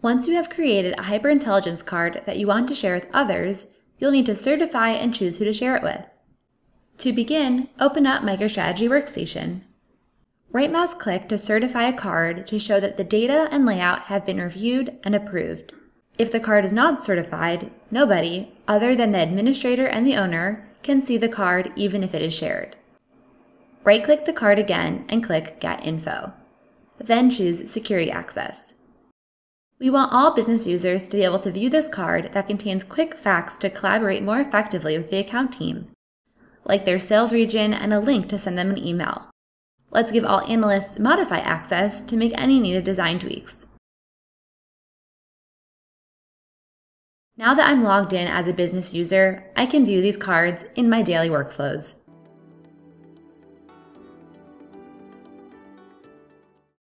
Once you have created a HyperIntelligence card that you want to share with others, you'll need to certify and choose who to share it with. To begin, open up MicroStrategy Workstation. Right-mouse click to certify a card to show that the data and layout have been reviewed and approved. If the card is not certified, nobody, other than the administrator and the owner, can see the card even if it is shared. Right-click the card again and click Get Info. Then choose Security Access. We want all business users to be able to view this card that contains quick facts to collaborate more effectively with the account team, like their sales region and a link to send them an email. Let's give all analysts Modify access to make any needed design tweaks. Now that I'm logged in as a business user, I can view these cards in my daily workflows.